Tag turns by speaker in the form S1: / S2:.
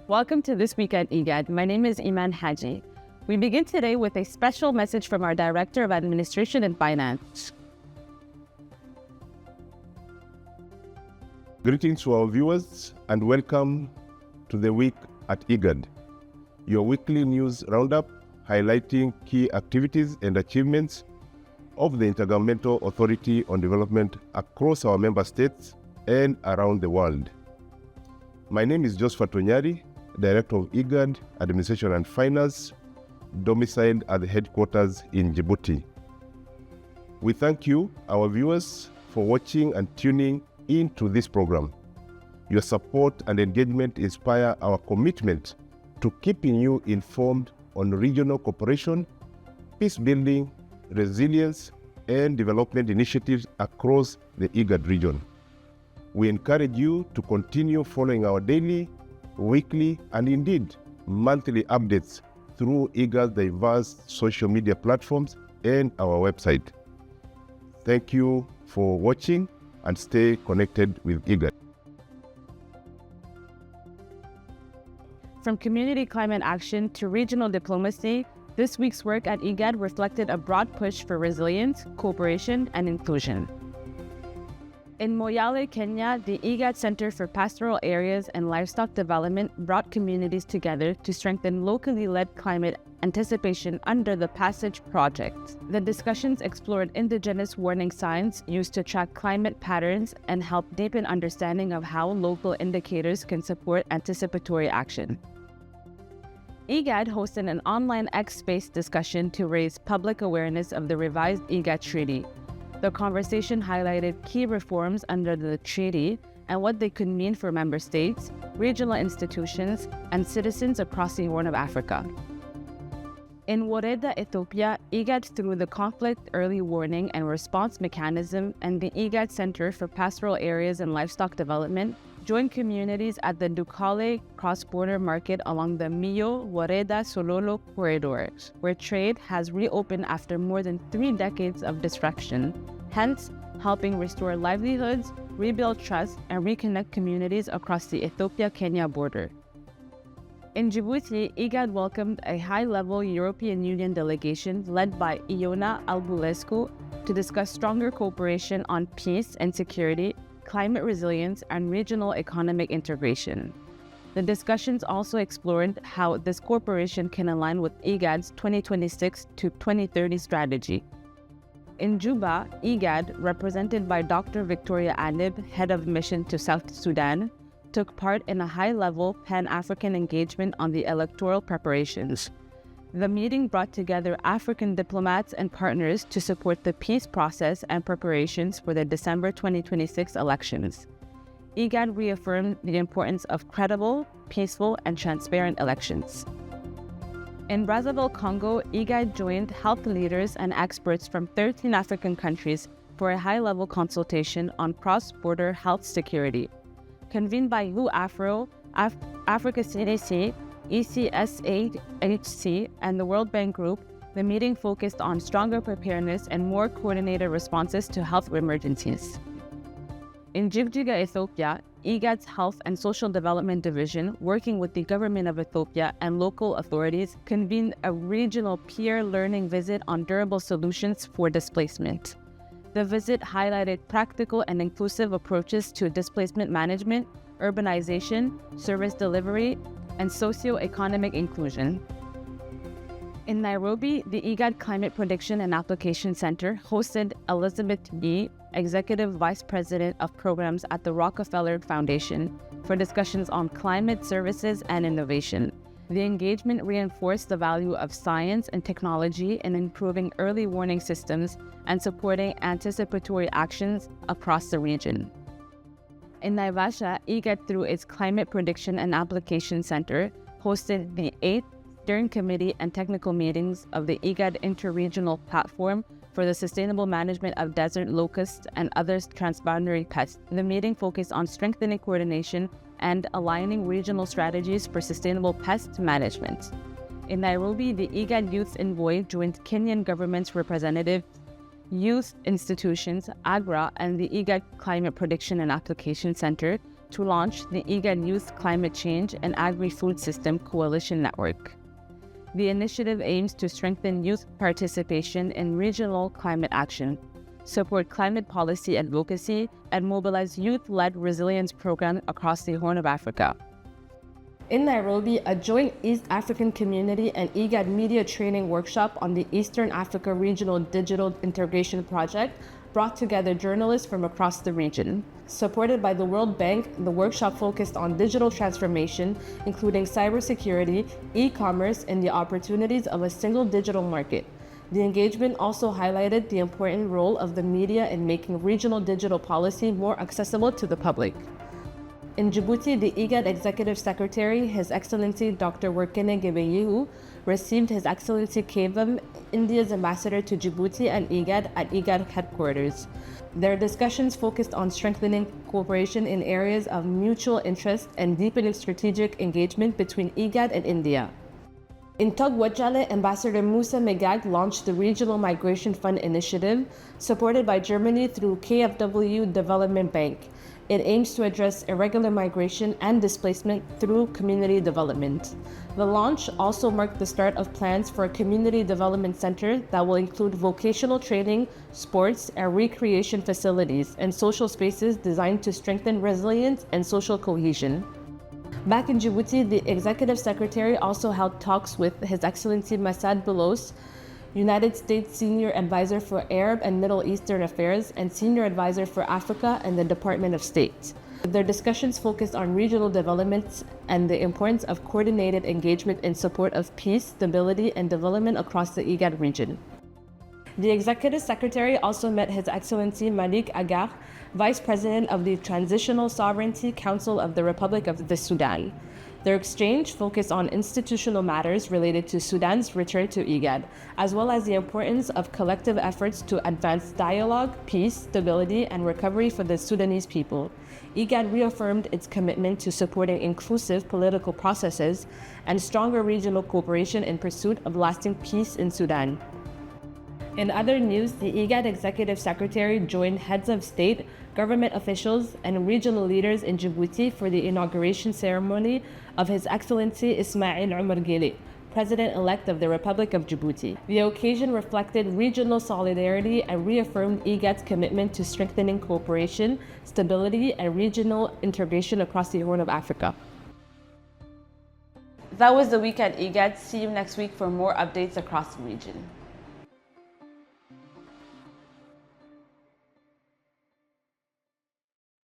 S1: Welcome to This Week at IGAD. My name is Iman Haji. We begin today with a special message from our Director of Administration and Finance.
S2: Greetings to our viewers and welcome to the Week at IGAD, your weekly news roundup highlighting key activities and achievements of the Intergovernmental Authority on Development across our member states and around the world. My name is Josephat Onyari, Director of IGAD Administration and Finance, domiciled at the headquarters in Djibouti. We thank you, our viewers, for watching and tuning into this program. Your support and engagement inspire our commitment to keeping you informed on regional cooperation, peace building, resilience, and development initiatives across the IGAD region. We encourage you to continue following our daily, weekly, and indeed monthly updates through IGAD's diverse social media platforms and our website. Thank you for watching and stay connected with IGAD.
S1: From community climate action to regional diplomacy, this week's work at IGAD reflected a broad push for resilience, cooperation, and inclusion. In Moyale, Kenya, the IGAD Center for Pastoral Areas and Livestock Development brought communities together to strengthen locally led climate anticipation under the Passage Project. The discussions explored indigenous warning signs used to track climate patterns and help deepen understanding of how local indicators can support anticipatory action. IGAD hosted an online X-Space discussion to raise public awareness of the revised IGAD Treaty. The conversation highlighted key reforms under the treaty and what they could mean for member states, regional institutions, and citizens across the Horn of Africa. In Woreda, Ethiopia, IGAD, through the Conflict Early Warning and Response Mechanism and the IGAD Center for Pastoral Areas and Livestock Development, joined communities at the Dukale cross-border market along the Woreda-Sololo corridor, where trade has reopened after more than 3 decades of disruption, hence helping restore livelihoods, rebuild trust, and reconnect communities across the Ethiopia-Kenya border. In Djibouti, IGAD welcomed a high-level European Union delegation led by Iona Albulescu to discuss stronger cooperation on peace and security, climate resilience, and regional economic integration. The discussions also explored how this cooperation can align with IGAD's 2026 to 2030 strategy. In Juba, IGAD, represented by Dr. Victoria Anib, head of mission to South Sudan, took part in a high-level Pan-African engagement on the electoral preparations. The meeting brought together African diplomats and partners to support the peace process and preparations for the December 2026 elections. IGAD reaffirmed the importance of credible, peaceful, and transparent elections. In Brazzaville, Congo, IGAD joined health leaders and experts from 13 African countries for a high-level consultation on cross-border health security. Convened by WHO, Africa CDC, ECSAHC, and the World Bank Group, the meeting focused on stronger preparedness and more coordinated responses to health emergencies. In Jigjiga, Ethiopia, IGAD's Health and Social Development Division, working with the government of Ethiopia and local authorities, convened a regional peer learning visit on durable solutions for displacement. The visit highlighted practical and inclusive approaches to displacement management, urbanization, service delivery, and socio-economic inclusion. In Nairobi, the IGAD Climate Prediction and Application Center hosted Elizabeth Yee, Executive Vice President of Programs at the Rockefeller Foundation, for discussions on climate services and innovation. The engagement reinforced the value of science and technology in improving early warning systems and supporting anticipatory actions across the region. In Naivasha, IGAD, through its Climate Prediction and Application Center, hosted the 8th Steering Committee and technical meetings of the IGAD Interregional Platform for the Sustainable Management of Desert Locusts and Other Transboundary Pests. The meeting focused on strengthening coordination and aligning regional strategies for sustainable pest management. In Nairobi, the IGAD Youth Envoy joined Kenyan government's representatives, youth institutions, AGRA, and the IGAD Climate Prediction and Application Center to launch the IGAD Youth Climate Change and Agri-Food System Coalition Network. The initiative aims to strengthen youth participation in regional climate action, support climate policy advocacy, and mobilize youth-led resilience programs across the Horn of Africa. In Nairobi, a joint East African Community and IGAD media training workshop on the Eastern Africa Regional Digital Integration Project brought together journalists from across the region. Supported by the World Bank, the workshop focused on digital transformation, including cybersecurity, e-commerce, and the opportunities of a single digital market. The engagement also highlighted the important role of the media in making regional digital policy more accessible to the public. In Djibouti, the IGAD Executive Secretary, His Excellency Dr. Reconnects, received His Excellency Kevem, India's ambassador to Djibouti and IGAD at IGAD headquarters. Their discussions focused on strengthening cooperation in areas of mutual interest and deepening strategic engagement between IGAD and India. In Moyale, Ambassador Musa Megag launched the Regional Migration Fund Initiative, supported by Germany through KfW Development Bank. It aims to address irregular migration and displacement through community development. The launch also marked the start of plans for a community development center that will include vocational training, sports, and recreation facilities, and social spaces designed to strengthen resilience and social cohesion. Back in Djibouti, the Executive Secretary also held talks with His Excellency Massad Boulos, United States Senior Advisor for Arab and Middle Eastern Affairs and Senior Advisor for Africa in the Department of State. Their discussions focused on regional developments and the importance of coordinated engagement in support of peace, stability, and development across the IGAD region. The Executive Secretary also met His Excellency Malik Agar, Vice President of the Transitional Sovereignty Council of the Republic of the Sudan. Their exchange focused on institutional matters related to Sudan's return to IGAD, as well as the importance of collective efforts to advance dialogue, peace, stability, and recovery for the Sudanese people. IGAD reaffirmed its commitment to supporting inclusive political processes and stronger regional cooperation in pursuit of lasting peace in Sudan. In other news, the IGAD Executive Secretary joined heads of state, government officials, and regional leaders in Djibouti for the inauguration ceremony of His Excellency Ismail Omar Guelleh, President-elect of the Republic of Djibouti. The occasion reflected regional solidarity and reaffirmed IGAD's commitment to strengthening cooperation, stability, and regional integration across the Horn of Africa. That was the week at IGAD. See you next week for more updates across the region.